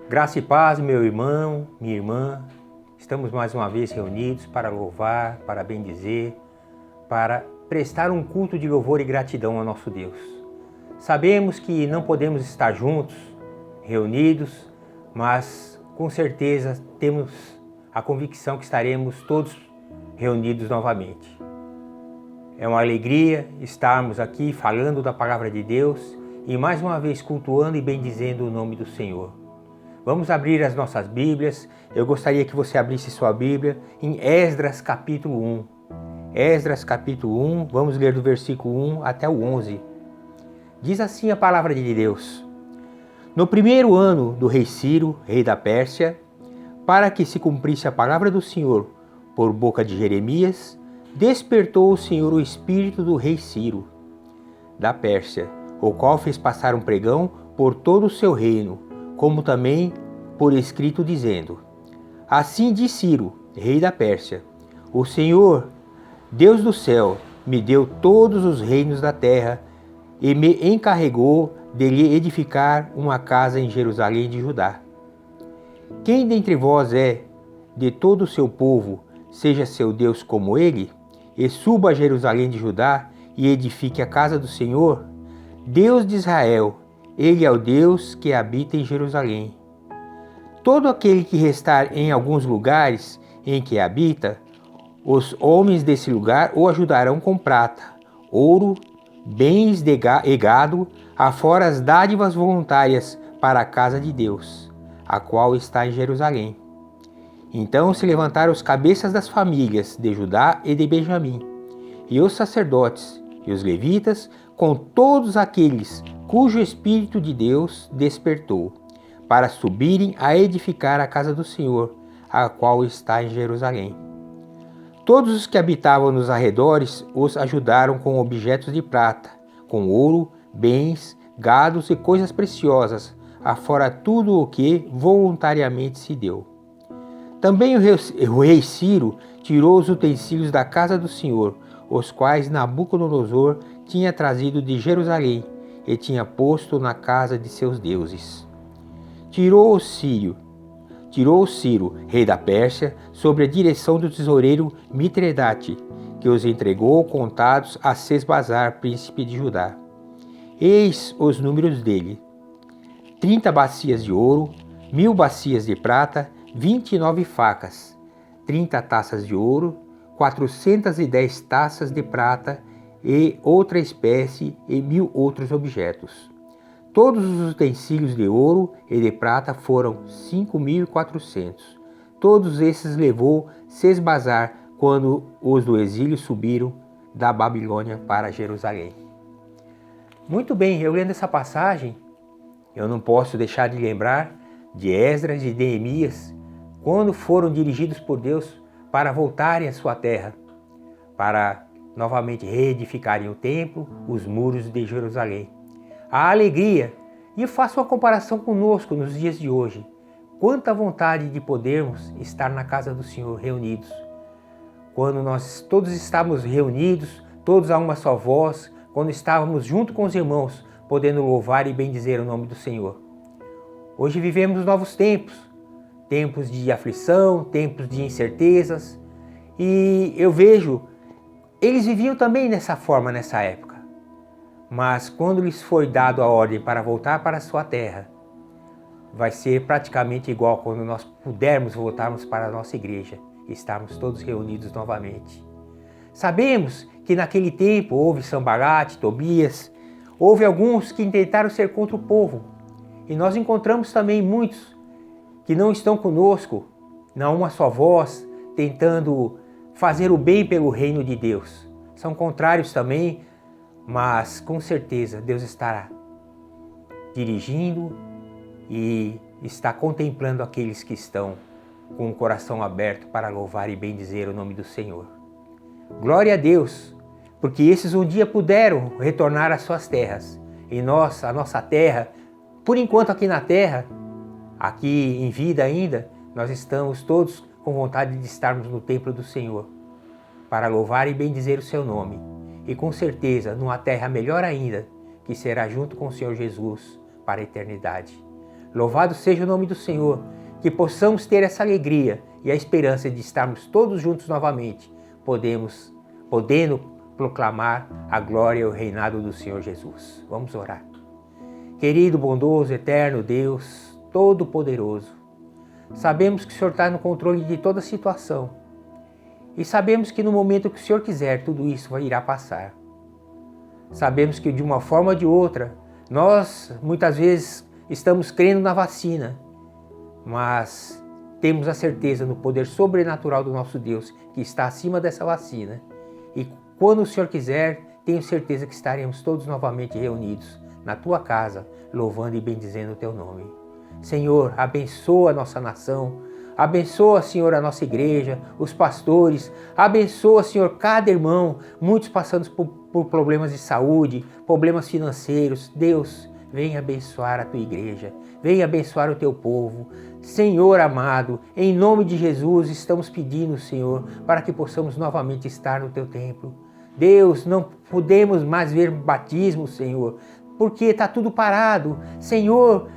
Graça e paz, meu irmão, minha irmã. Estamos mais uma vez reunidos para louvar, para bendizer, para prestar um culto de louvor e gratidão ao nosso Deus. Sabemos que não podemos estar juntos, reunidos, mas com certeza temos a convicção que estaremos todos reunidos novamente. É uma alegria estarmos aqui falando da palavra de Deus e mais uma vez cultuando e bendizendo o nome do Senhor. Vamos abrir as nossas Bíblias. Eu gostaria que você abrisse sua Bíblia em Esdras capítulo 1. Esdras capítulo 1, vamos ler do versículo 1 até o 11. Diz assim a palavra de Deus: No primeiro ano do rei Ciro, rei da Pérsia, para que se cumprisse a palavra do Senhor por boca de Jeremias, despertou o Senhor o espírito do rei Ciro, da Pérsia, o qual fez passar um pregão por todo o seu reino, como também por escrito dizendo: Assim diz Ciro, rei da Pérsia: O Senhor, Deus do céu, me deu todos os reinos da terra e me encarregou de lhe edificar uma casa em Jerusalém de Judá. Quem dentre vós é de todo o seu povo, seja seu Deus como ele, e suba a Jerusalém de Judá e edifique a casa do Senhor, Deus de Israel, ele é o Deus que habita em Jerusalém. Todo aquele que restar em alguns lugares em que habita, os homens desse lugar o ajudarão com prata, ouro, bens e gado, afora as dádivas voluntárias para a casa de Deus, a qual está em Jerusalém. Então se levantaram os cabeças das famílias de Judá e de Benjamim, e os sacerdotes e os levitas, com todos aqueles cujo Espírito de Deus despertou, para subirem a edificar a casa do Senhor, a qual está em Jerusalém. Todos os que habitavam nos arredores os ajudaram com objetos de prata, com ouro, bens, gados e coisas preciosas, afora tudo o que voluntariamente se deu. Também o rei Ciro tirou os utensílios da casa do Senhor, os quais Nabucodonosor tinha trazido de Jerusalém, e tinha posto na casa de seus deuses. Tirou Ciro, rei da Pérsia, sob a direção do tesoureiro Mitredate, que os entregou contados a Sesbazar, príncipe de Judá. Eis os números dele: 30 bacias de ouro, 1000 bacias de prata, 29 facas, 30 taças de ouro, 410 taças de prata, e outra espécie e 1000 outros objetos. Todos os utensílios de ouro e de prata foram 5.400. Todos esses levou Sesbazar quando os do exílio subiram da Babilônia para Jerusalém. Muito bem, eu lendo essa passagem, eu não posso deixar de lembrar de Esdras e de Neemias, quando foram dirigidos por Deus para voltarem à sua terra, para novamente reedificarem o templo, os muros de Jerusalém. A alegria, e eu faço uma comparação conosco nos dias de hoje. Quanta vontade de podermos estar na casa do Senhor reunidos. Quando nós todos estávamos reunidos, todos a uma só voz, quando estávamos junto com os irmãos, podendo louvar e bendizer o nome do Senhor. Hoje vivemos novos tempos, tempos de aflição, tempos de incertezas, e eu vejo eles viviam também dessa forma nessa época, mas quando lhes foi dado a ordem para voltar para a sua terra, vai ser praticamente igual quando nós pudermos voltarmos para a nossa igreja e estarmos todos reunidos novamente. Sabemos que naquele tempo houve Sanbalat, Tobias, houve alguns que tentaram ser contra o povo, e nós encontramos também muitos que não estão conosco, na uma só voz, tentando fazer o bem pelo reino de Deus. São contrários também, mas com certeza Deus estará dirigindo e está contemplando aqueles que estão com o coração aberto para louvar e bendizer o nome do Senhor. Glória a Deus, porque esses um dia puderam retornar às suas terras. E nós, a nossa terra, por enquanto aqui na terra, aqui em vida ainda, nós estamos todos com vontade de estarmos no templo do Senhor, para louvar e bendizer o seu nome. E com certeza, numa terra melhor ainda, que será junto com o Senhor Jesus para a eternidade. Louvado seja o nome do Senhor, que possamos ter essa alegria e a esperança de estarmos todos juntos novamente, podendo proclamar a glória e o reinado do Senhor Jesus. Vamos orar. Querido, bondoso, eterno Deus, Todo-Poderoso, sabemos que o Senhor está no controle de toda a situação e sabemos que no momento que o Senhor quiser, tudo isso irá passar. Sabemos que de uma forma ou de outra, nós muitas vezes estamos crendo na vacina, mas temos a certeza no poder sobrenatural do nosso Deus, que está acima dessa vacina. E quando o Senhor quiser, tenho certeza que estaremos todos novamente reunidos na tua casa, louvando e bendizendo o teu nome. Senhor, abençoa a nossa nação, abençoa, Senhor, a nossa igreja, os pastores, abençoa, Senhor, cada irmão, muitos passando por problemas de saúde, problemas financeiros. Deus, venha abençoar a tua igreja, venha abençoar o teu povo. Senhor amado, em nome de Jesus estamos pedindo, Senhor, para que possamos novamente estar no teu templo. Deus, não podemos mais ver batismo, Senhor, porque está tudo parado. Senhor,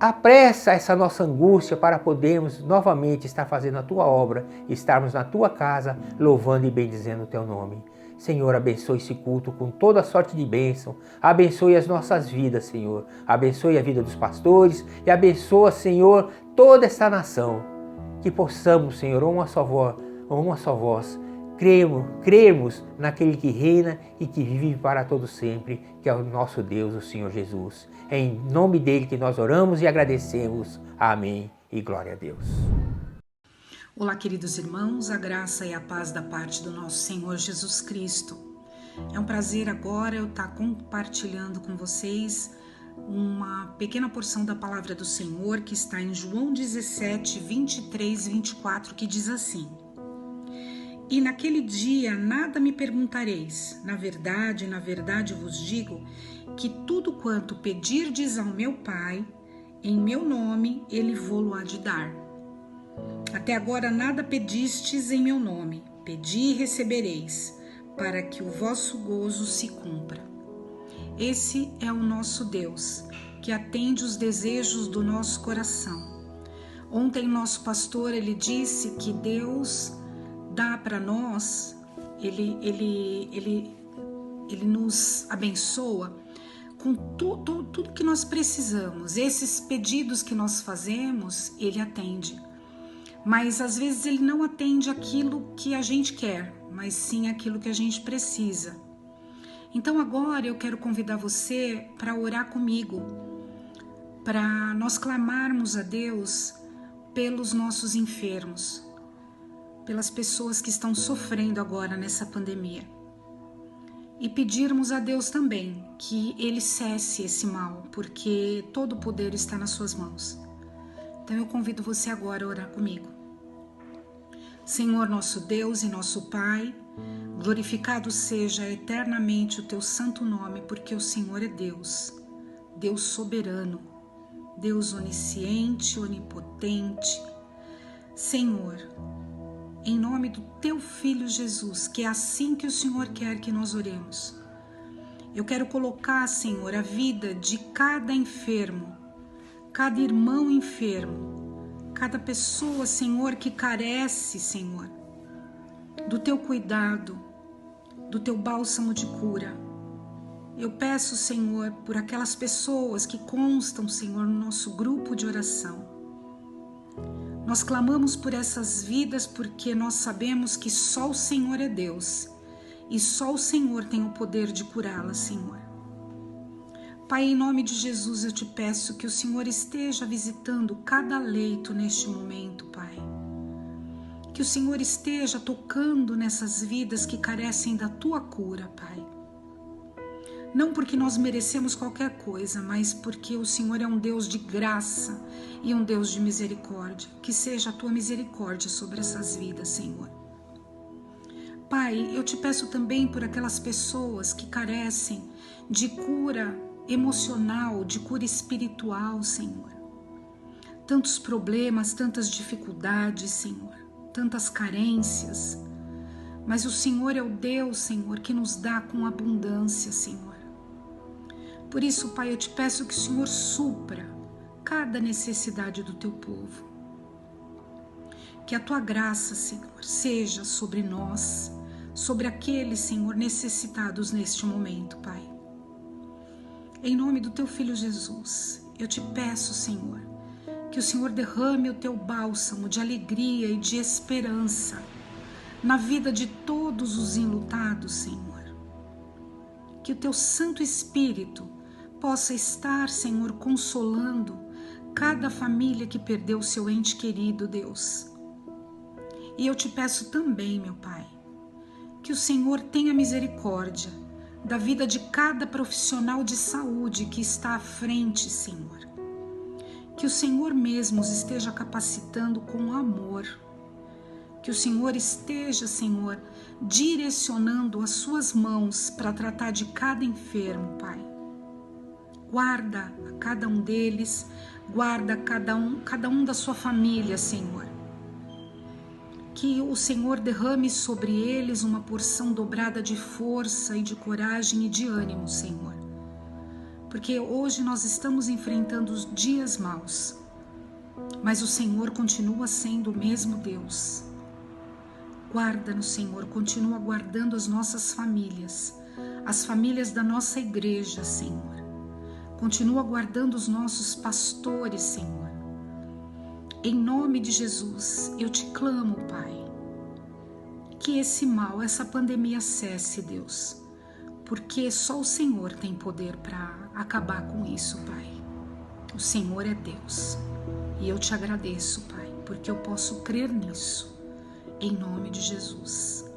apressa essa nossa angústia para podermos novamente estar fazendo a tua obra, estarmos na tua casa, louvando e bendizendo o teu nome. Senhor, abençoe esse culto com toda sorte de bênção, abençoe as nossas vidas, Senhor, abençoe a vida dos pastores e abençoa, Senhor, toda esta nação, que possamos, Senhor, uma só voz, crermos naquele que reina e que vive para todo sempre, que é o nosso Deus, o Senhor Jesus. É em nome dele que nós oramos e agradecemos. Amém e glória a Deus. Olá, queridos irmãos, a graça e a paz da parte do nosso Senhor Jesus Cristo. É um prazer agora eu estar compartilhando com vocês uma pequena porção da palavra do Senhor que está em João 17, 23 e 24, que diz assim: E naquele dia nada me perguntareis, na verdade vos digo, que tudo quanto pedirdes ao meu Pai, em meu nome, ele vô-lo há de dar. Até agora nada pedistes em meu nome, pedi e recebereis, para que o vosso gozo se cumpra. Esse é o nosso Deus, que atende os desejos do nosso coração. Ontem nosso pastor, ele disse que Deus dá para nós, ele nos abençoa com tudo que nós precisamos. Esses pedidos que nós fazemos, ele atende. Mas às vezes ele não atende aquilo que a gente quer, mas sim aquilo que a gente precisa. Então agora eu quero convidar você para orar comigo, para nós clamarmos a Deus pelos nossos enfermos, pelas pessoas que estão sofrendo agora nessa pandemia. E pedirmos a Deus também que Ele cesse esse mal, porque todo o poder está nas suas mãos. Então eu convido você agora a orar comigo. Senhor nosso Deus e nosso Pai, glorificado seja eternamente o teu santo nome, porque o Senhor é Deus, Deus soberano, Deus onisciente, onipotente. Senhor, em nome do teu Filho Jesus, que é assim que o Senhor quer que nós oremos, eu quero colocar, Senhor, a vida de cada enfermo, cada irmão enfermo, cada pessoa, Senhor, que carece, Senhor, do teu cuidado, do teu bálsamo de cura. Eu peço, Senhor, por aquelas pessoas que constam, Senhor, no nosso grupo de oração. Nós clamamos por essas vidas porque nós sabemos que só o Senhor é Deus e só o Senhor tem o poder de curá-las, Senhor. Pai, em nome de Jesus, eu te peço que o Senhor esteja visitando cada leito neste momento, Pai. Que o Senhor esteja tocando nessas vidas que carecem da tua cura, Pai. Não porque nós merecemos qualquer coisa, mas porque o Senhor é um Deus de graça e um Deus de misericórdia. Que seja a tua misericórdia sobre essas vidas, Senhor. Pai, eu te peço também por aquelas pessoas que carecem de cura emocional, de cura espiritual, Senhor. Tantos problemas, tantas dificuldades, Senhor, tantas carências. Mas o Senhor é o Deus, Senhor, que nos dá com abundância, Senhor. Por isso, Pai, eu te peço que o Senhor supra cada necessidade do teu povo. Que a tua graça, Senhor, seja sobre nós, sobre aqueles, Senhor, necessitados neste momento, Pai. Em nome do teu Filho Jesus, eu te peço, Senhor, que o Senhor derrame o teu bálsamo de alegria e de esperança na vida de todos os enlutados, Senhor. Que o teu Santo Espírito possa estar, Senhor, consolando cada família que perdeu seu ente querido, Deus. E eu te peço também, meu Pai, que o Senhor tenha misericórdia da vida de cada profissional de saúde que está à frente, Senhor. Que o Senhor mesmo os esteja capacitando com amor. Que o Senhor esteja, Senhor, direcionando as suas mãos para tratar de cada enfermo, Pai. Guarda a cada um deles, guarda cada um da sua família, Senhor. Que o Senhor derrame sobre eles uma porção dobrada de força e de coragem e de ânimo, Senhor. Porque hoje nós estamos enfrentando os dias maus, mas o Senhor continua sendo o mesmo Deus. Guarda-nos, Senhor, continua guardando as nossas famílias, as famílias da nossa igreja, Senhor. Continua guardando os nossos pastores, Senhor. Em nome de Jesus, eu te clamo, Pai, que esse mal, essa pandemia cesse, Deus, porque só o Senhor tem poder para acabar com isso, Pai. O Senhor é Deus e eu te agradeço, Pai, porque eu posso crer nisso, em nome de Jesus.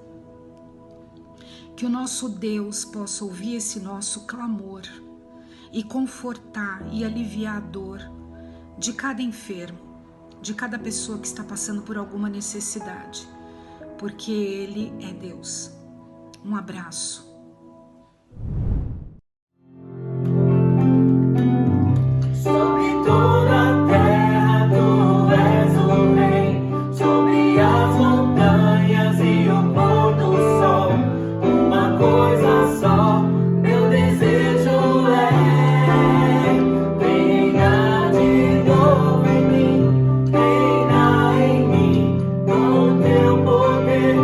Que o nosso Deus possa ouvir esse nosso clamor e confortar e aliviar a dor de cada enfermo, de cada pessoa que está passando por alguma necessidade, porque Ele é Deus. Um abraço. Sobre toda a terra tu és o rei, sobre as montanhas e o pôr do sol. Uma coisa só, meu desejo é: reina de novo em mim, reina em mim, com teu poder,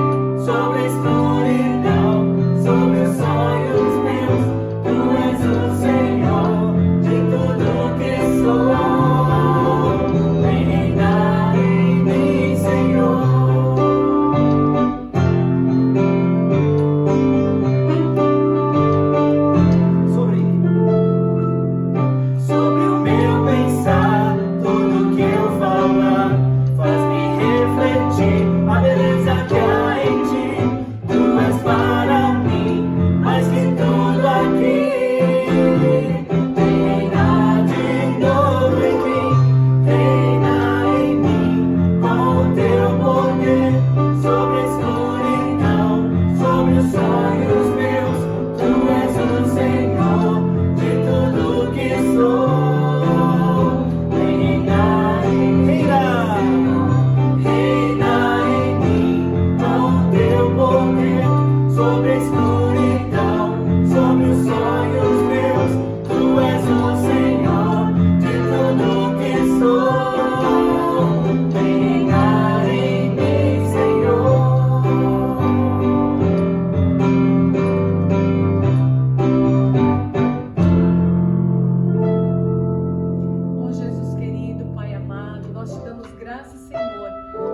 sobre a escuridão, sobre os sonhos meus. Tu és o Senhor de tudo que sou, reina em mim, Senhor. Sobre o meu pensar, tudo que eu falar, faz-me refletir a beleza que há em ti. Tu és para mim mais que tudo aqui. Reina de novo em mim, reina em mim, com teu poder, sobre a escuridão, sobre os sonhos meus. Tu és o Senhor de tudo que sou, reina em mim, reina em mim, com teu poder, sobre a escuridão, sobre os sonhos meus. Tu és o Senhor de tudo que sou, reina em mim, Senhor. Ó Jesus querido, Pai amado, nós te damos graças, Senhor,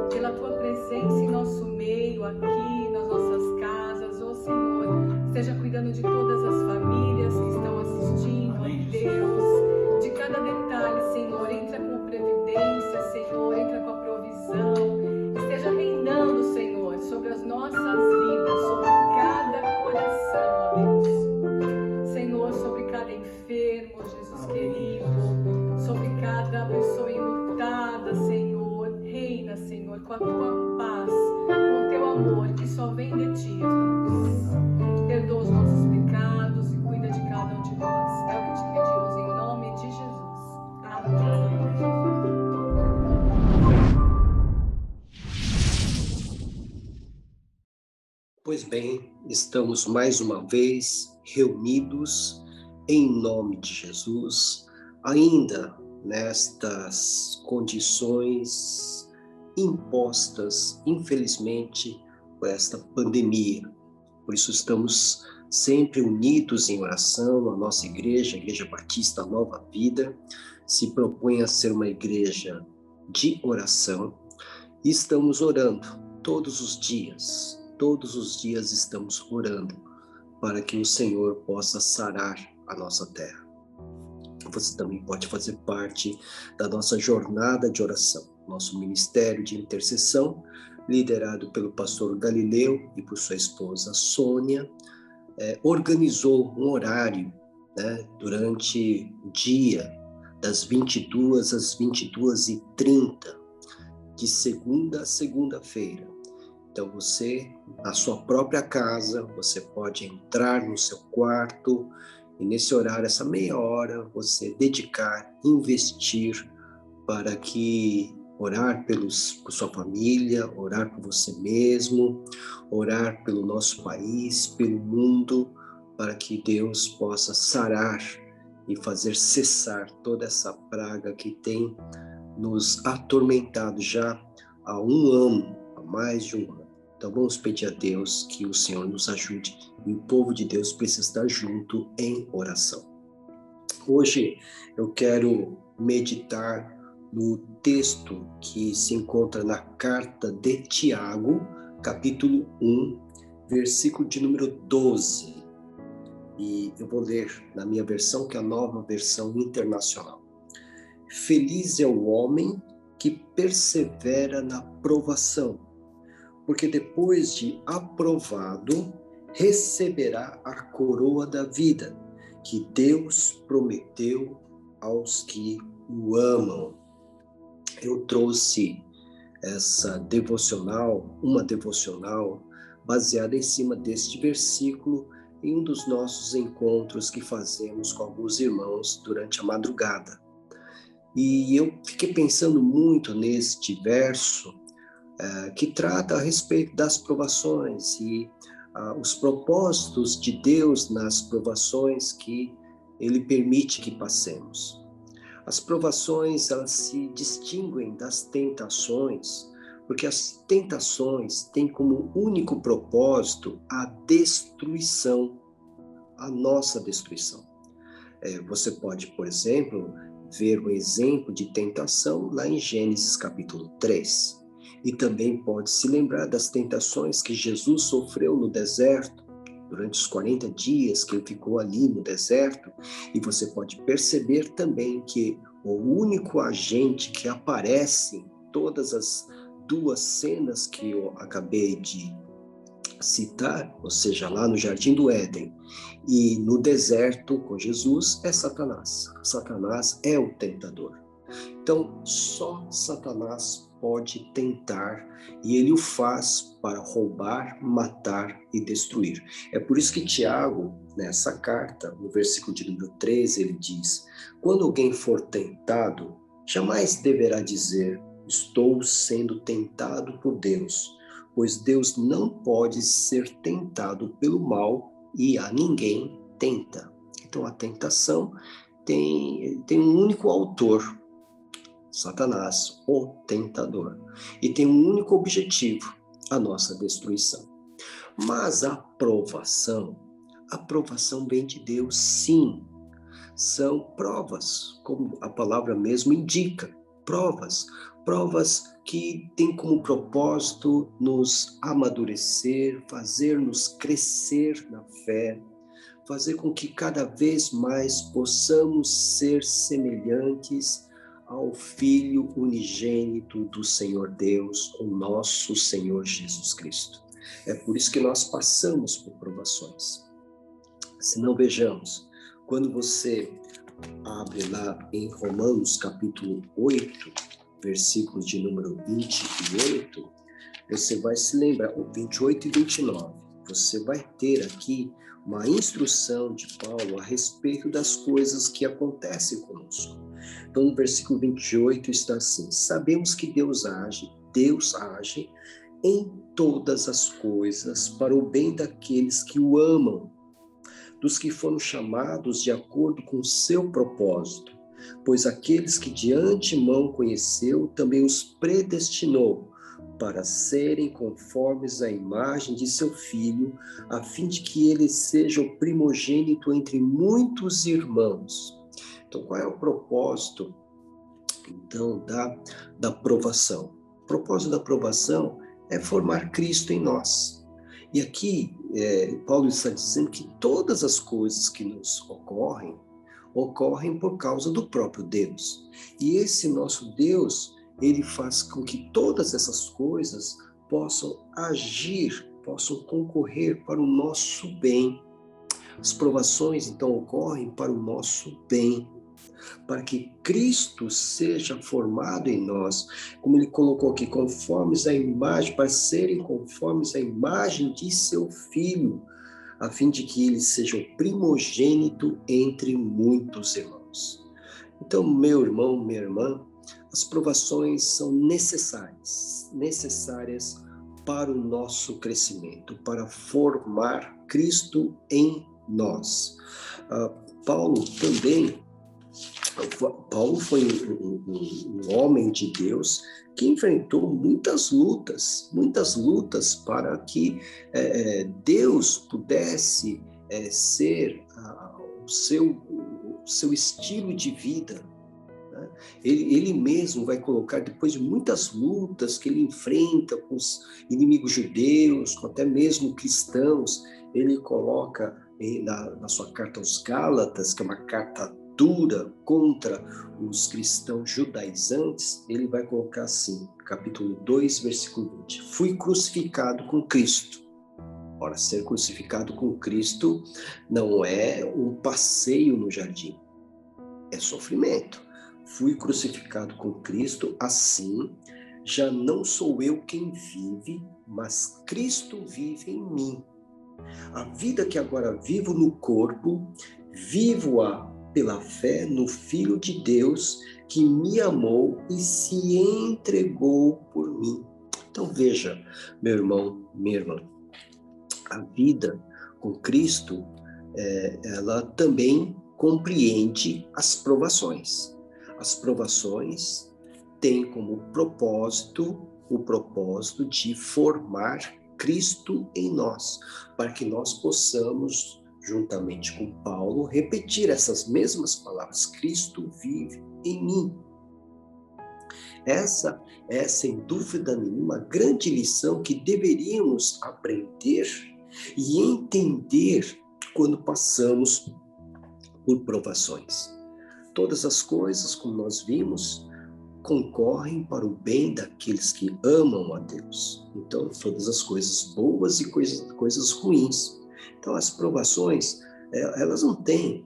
pela tua presença em nosso meio, aqui nas nossas casas. Ó Senhor, esteja cuidando de todas as famílias que estão assistindo, ó Deus, de cada detalhe, Senhor. Entra com previdência, Senhor, entra com a provisão, esteja reinando, Senhor, sobre as nossas vidas, sobre cada coração, ó Deus. Senhor, sobre cada enfermo, Jesus querido, sobre cada pessoa enlutada, Senhor. Reina, Senhor, com a tua paz, com o teu amor que só vem de ti, Deus. Perdoa os nossos pecados e cuida de cada um de nós. É o que te pedimos em nome de Jesus. Amém. Pois bem, estamos mais uma vez reunidos em nome de Jesus, ainda nestas condições impostas, infelizmente, por esta pandemia. Por isso estamos sempre unidos em oração. A nossa igreja, a Igreja Batista Nova Vida, se propõe a ser uma igreja de oração. E estamos orando todos os dias estamos orando para que o Senhor possa sarar a nossa terra. Você também pode fazer parte da nossa jornada de oração, nosso ministério de intercessão, liderado pelo pastor Galileu e por sua esposa Sônia, organizou um horário, durante o dia, das 22 às 22h30, de segunda a segunda-feira. Então você, na sua própria casa, você pode entrar no seu quarto e nesse horário, essa meia hora, você dedicar, investir para que orar por sua família, orar por você mesmo, orar pelo nosso país, pelo mundo, para que Deus possa sarar e fazer cessar toda essa praga que tem nos atormentado já há um ano, há mais de um ano. Então vamos pedir a Deus que o Senhor nos ajude, e o povo de Deus precisa estar junto em oração. Hoje eu quero meditar no texto que se encontra na carta de Tiago, capítulo 1, versículo de número 12. E eu vou ler na minha versão, que é a Nova Versão Internacional. Feliz é o homem que persevera na provação, porque depois de aprovado, receberá a coroa da vida, que Deus prometeu aos que o amam. Eu trouxe essa devocional, uma devocional, baseada em cima deste versículo, em um dos nossos encontros que fazemos com alguns irmãos durante a madrugada. E eu fiquei pensando muito neste verso, que trata a respeito das provações e os propósitos de Deus nas provações que Ele permite que passemos. As provações, elas se distinguem das tentações, porque as tentações têm como único propósito a destruição, a nossa destruição. Você pode, por exemplo, ver um exemplo de tentação lá em Gênesis capítulo 3. E também pode se lembrar das tentações que Jesus sofreu no deserto, durante os 40 dias que ele ficou ali no deserto. E você pode perceber também que o único agente que aparece em todas as duas cenas que eu acabei de citar, ou seja, lá no Jardim do Éden e no deserto com Jesus, é Satanás. Satanás é o tentador. Então, só Satanás pode tentar, e ele o faz para roubar, matar e destruir. É por isso que Tiago, nessa carta, no versículo de número 13, ele diz: quando alguém for tentado, jamais deverá dizer, estou sendo tentado por Deus, pois Deus não pode ser tentado pelo mal e a ninguém tenta. Então a tentação tem um único autor, Satanás, o tentador, e tem um único objetivo, a nossa destruição. Mas a aprovação vem de Deus, sim. São provas, como a palavra mesmo indica, provas que têm como propósito nos amadurecer, fazer-nos crescer na fé, fazer com que cada vez mais possamos ser semelhantes ao Filho unigênito do Senhor Deus, o nosso Senhor Jesus Cristo. É por isso que nós passamos por provações. Se não, vejamos, quando você abre lá em Romanos capítulo 8, versículos de número 28, você vai se lembrar, 28 e 29, você vai ter aqui uma instrução de Paulo a respeito das coisas que acontecem conosco. Então, no versículo 28 está assim: sabemos que Deus age em todas as coisas para o bem daqueles que o amam, dos que foram chamados de acordo com o seu propósito. Pois aqueles que de antemão conheceu, também os predestinou para serem conformes à imagem de seu Filho, a fim de que ele seja o primogênito entre muitos irmãos. Então, qual é o propósito, então, da provação? O propósito da provação é formar Cristo em nós. E aqui, Paulo está dizendo que todas as coisas que nos ocorrem por causa do próprio Deus. E esse nosso Deus, ele faz com que todas essas coisas possam agir, possam concorrer para o nosso bem. As provações, então, ocorrem para o nosso bem, para que Cristo seja formado em nós, como ele colocou aqui, conformes à imagem, para serem conformes à imagem de seu Filho, a fim de que ele seja o primogênito entre muitos irmãos. Então, meu irmão, minha irmã, as provações são necessárias para o nosso crescimento, para formar Cristo em nós. Paulo foi um homem de Deus que enfrentou muitas lutas para que Deus pudesse ser o seu estilo de vida. Né? Ele mesmo vai colocar, depois de muitas lutas que ele enfrenta com os inimigos judeus, com até mesmo cristãos, ele coloca na sua carta aos Gálatas, que é uma carta dura contra os cristãos judaizantes, ele vai colocar assim, capítulo 2, versículo 20. Fui crucificado com Cristo. Ora, ser crucificado com Cristo não é um passeio no jardim, é sofrimento. Fui crucificado com Cristo, assim, já não sou eu quem vive, mas Cristo vive em mim. A vida que agora vivo no corpo, vivo-a pela fé no Filho de Deus que me amou e se entregou por mim. Então veja, meu irmão, minha irmã, a vida com Cristo, ela também compreende as provações. As provações têm como propósito o propósito de formar Cristo em nós, para que nós possamos, juntamente com Paulo, repetir essas mesmas palavras: Cristo vive em mim. Essa é, sem dúvida nenhuma, a grande lição que deveríamos aprender e entender quando passamos por provações. Todas as coisas, como nós vimos, concorrem para o bem daqueles que amam a Deus. Então, todas as coisas boas e coisas ruins. Então, as provações, elas não têm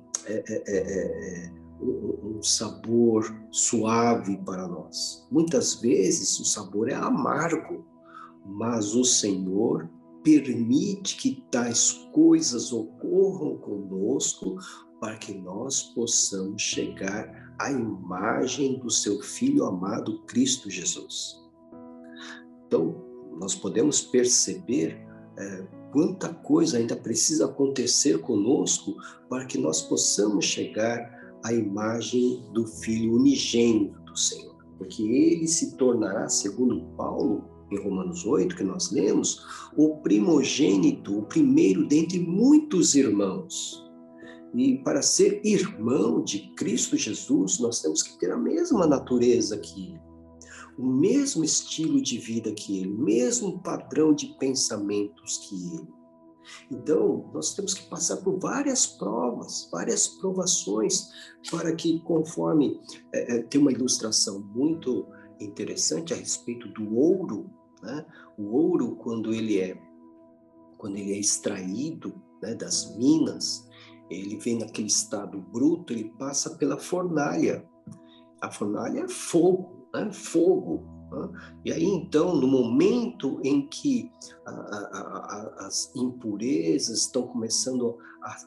um sabor suave para nós. Muitas vezes o sabor é amargo, mas o Senhor permite que tais coisas ocorram conosco para que nós possamos chegar à imagem do seu Filho amado, Cristo Jesus. Então, nós podemos perceber quanta coisa ainda precisa acontecer conosco para que nós possamos chegar à imagem do Filho unigênito do Senhor. Porque ele se tornará, segundo Paulo, em Romanos 8, que nós lemos, o primogênito, o primeiro dentre muitos irmãos. E para ser irmão de Cristo Jesus, nós temos que ter a mesma natureza que ele, o mesmo estilo de vida que ele, o mesmo padrão de pensamentos que ele. Então, nós temos que passar por várias provas, várias provações, para que, conforme tem uma ilustração muito interessante a respeito do ouro, né? O ouro, quando ele é extraído, né, das minas, ele vem naquele estado bruto, ele passa pela fornalha. A fornalha é fogo, né? Fogo. Né? E aí, então, no momento em que as impurezas estão começando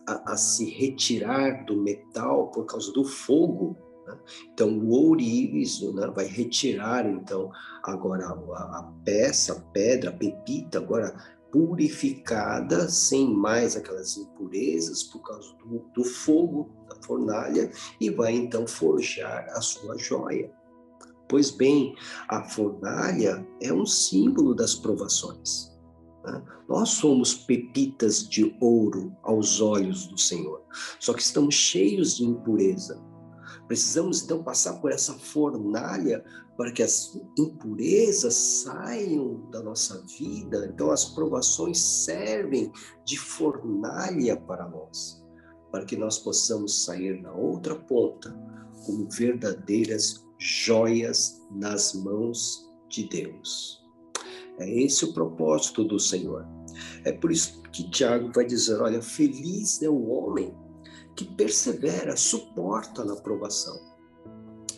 a se retirar do metal por causa do fogo, né? Então o ourives, né, vai retirar, então, agora a peça, a pedra, a pepita, agora purificada, sem mais aquelas impurezas por causa do fogo, da fornalha e vai então forjar a sua joia. Pois bem, a fornalha é um símbolo das provações. Nós somos pepitas de ouro aos olhos do Senhor, só que estamos cheios de impureza. Precisamos então passar por essa fornalha para que as impurezas saiam da nossa vida. Então as provações servem de fornalha para nós, para que nós possamos sair na outra ponta como verdadeiras joias nas mãos de Deus. É esse o propósito do Senhor. É por isso que Tiago vai dizer, olha, feliz é o homem que persevera, suporta na provação.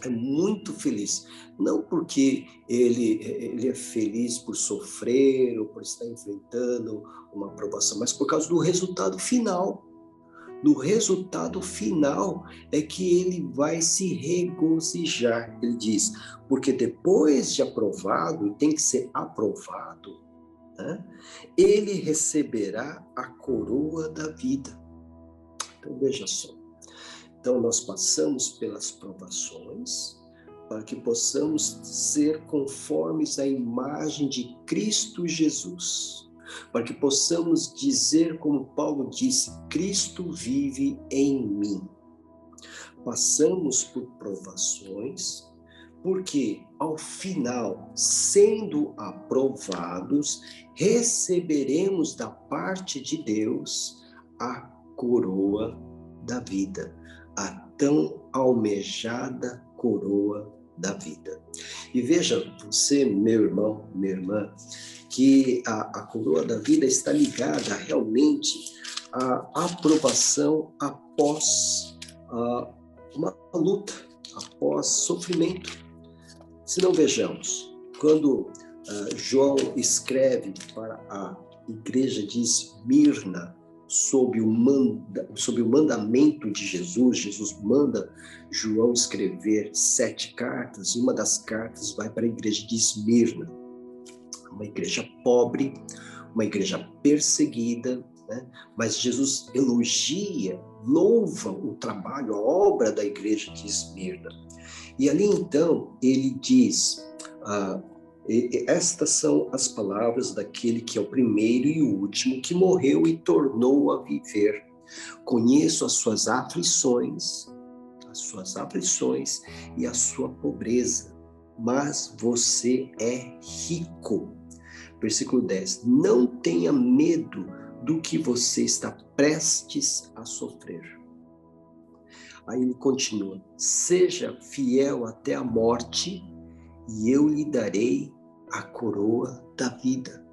É muito feliz, não porque ele é feliz por sofrer ou por estar enfrentando uma provação, mas por causa do resultado final. No resultado final é que ele vai se regozijar. Ele diz, porque depois de aprovado, tem que ser aprovado, né? Ele receberá a coroa da vida. Então veja só, então nós passamos pelas provações para que possamos ser conformes à imagem de Cristo Jesus, para que possamos dizer como Paulo disse, Cristo vive em mim. Passamos por provações porque ao final, sendo aprovados, receberemos da parte de Deus a coroa da vida, a tão almejada coroa da vida. E veja, você, meu irmão, minha irmã, que a coroa da vida está ligada realmente à aprovação após uma luta, após sofrimento. Se não vejamos, quando João escreve para a igreja de Esmirna, sob o mandamento de Jesus manda João escrever 7 cartas, e uma das cartas vai para a igreja de Esmirna, uma igreja pobre, uma igreja perseguida, né? Mas Jesus elogia, louva o trabalho, a obra da igreja de Esmirna. E ali então ele diz, estas são as palavras daquele que é o primeiro e o último, que morreu e tornou a viver. Conheço as suas aflições e a sua pobreza, mas você é rico. Versículo 10, não tenha medo do que você está prestes a sofrer. Aí ele continua, seja fiel até a morte e eu lhe darei a coroa da vida.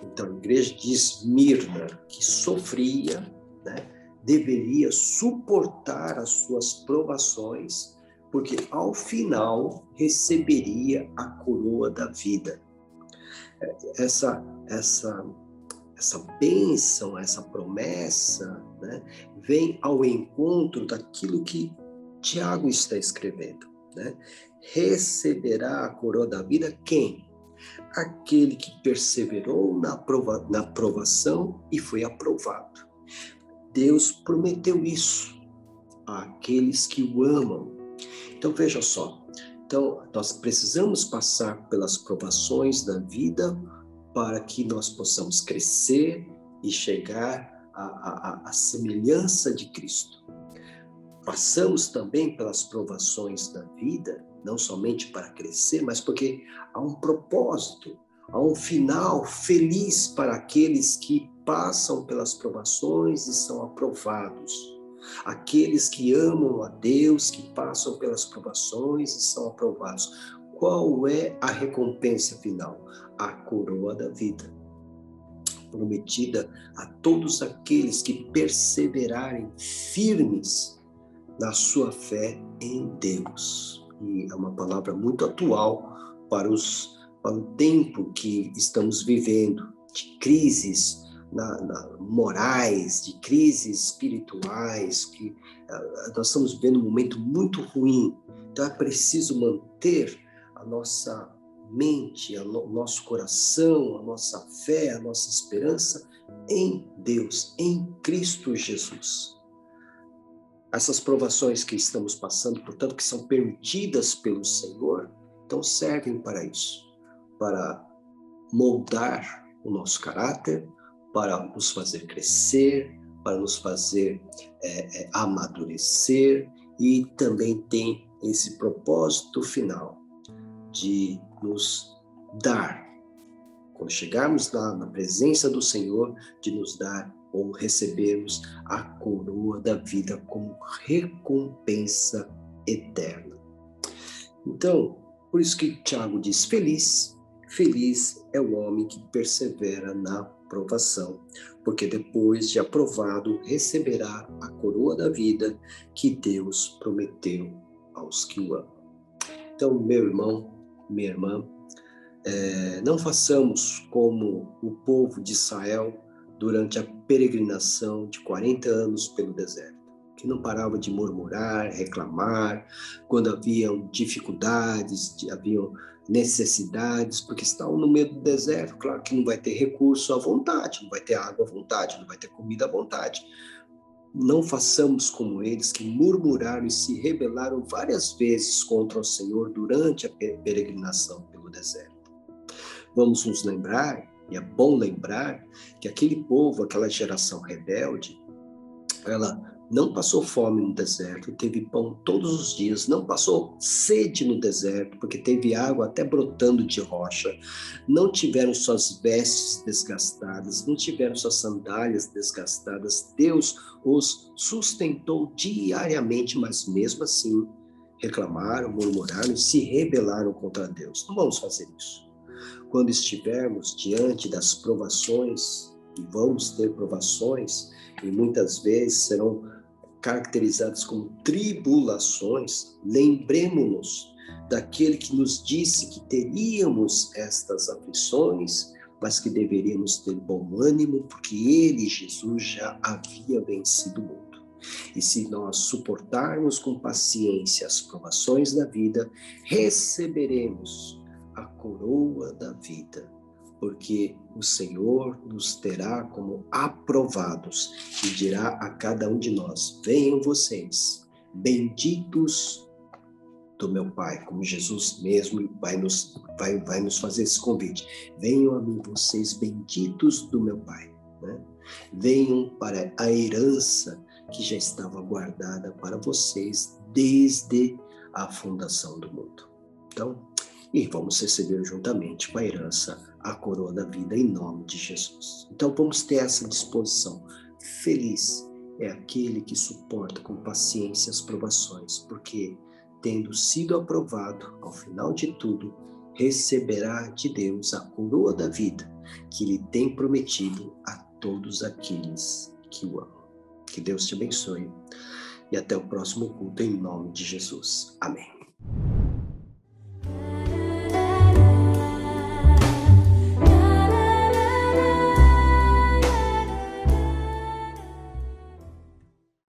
Então a igreja de Esmirna, que sofria, né, deveria suportar as suas provações, porque ao final receberia a coroa da vida. Essa bênção, essa promessa, né, vem ao encontro daquilo que Tiago está escrevendo, né? Receberá a coroa da vida quem? Aquele que perseverou na provação e foi aprovado. Deus prometeu isso àqueles que o amam. Então veja só, então nós precisamos passar pelas provações da vida para que nós possamos crescer e chegar à semelhança de Cristo. Passamos também pelas provações da vida, não somente para crescer, mas porque há um propósito, há um final feliz para aqueles que passam pelas provações e são aprovados. Aqueles que amam a Deus, que passam pelas provações e são aprovados. Qual é a recompensa final? A coroa da vida, prometida a todos aqueles que perseverarem firmes na sua fé em Deus. E é uma palavra muito atual para o tempo que estamos vivendo, de crises morais, de crises espirituais, que nós estamos vivendo um momento muito ruim. Então é preciso manter a nossa mente, o nosso coração, a nossa fé, a nossa esperança em Deus, em Cristo Jesus. essas provações que estamos passando, portanto, que são permitidas pelo Senhor, então servem para isso, para moldar o nosso caráter, para nos fazer crescer, para nos fazer amadurecer, e também tem esse propósito final de nos dar, quando chegarmos na presença do Senhor, de nos dar ou recebermos a coroa da vida como recompensa eterna. Então, por isso que Tiago diz: feliz é o homem que persevera na provação, porque depois de aprovado receberá a coroa da vida que Deus prometeu aos que o amam. Então, meu irmão, minha irmã, não façamos como o povo de Israel durante a peregrinação de 40 anos pelo deserto, que não parava de murmurar, reclamar, quando haviam dificuldades, haviam necessidades, porque estavam no meio do deserto. Claro que não vai ter recurso à vontade, não vai ter água à vontade, não vai ter comida à vontade. Não façamos como eles, que murmuraram e se rebelaram várias vezes contra o Senhor durante a peregrinação pelo deserto. Vamos nos lembrar, e é bom lembrar, que aquele povo, aquela geração rebelde, ela não passou fome no deserto, teve pão todos os dias, não passou sede no deserto, porque teve água até brotando de rocha, não tiveram suas vestes desgastadas, não tiveram suas sandálias desgastadas. Deus os sustentou diariamente, mas mesmo assim reclamaram, murmuraram e se rebelaram contra Deus. Não vamos fazer isso. Quando estivermos diante das provações, e vamos ter provações, e muitas vezes serão caracterizadas como tribulações, lembremos-nos daquele que nos disse que teríamos estas aflições, mas que deveríamos ter bom ânimo, porque ele, Jesus, já havia vencido o mundo. E se nós suportarmos com paciência as provações da vida, receberemos a coroa da vida, porque o Senhor nos terá como aprovados e dirá a cada um de nós: venham vocês, benditos do meu Pai, como Jesus mesmo vai nos fazer esse convite. Venham a mim vocês, benditos do meu Pai, né? Venham para a herança que já estava guardada para vocês desde a fundação do mundo. Então, e vamos receber juntamente com a herança a coroa da vida em nome de Jesus. Então vamos ter essa disposição. Feliz é aquele que suporta com paciência as provações, porque, tendo sido aprovado, ao final de tudo, receberá de Deus a coroa da vida que lhe tem prometido a todos aqueles que o amam. Que Deus te abençoe e até o próximo culto em nome de Jesus. Amém.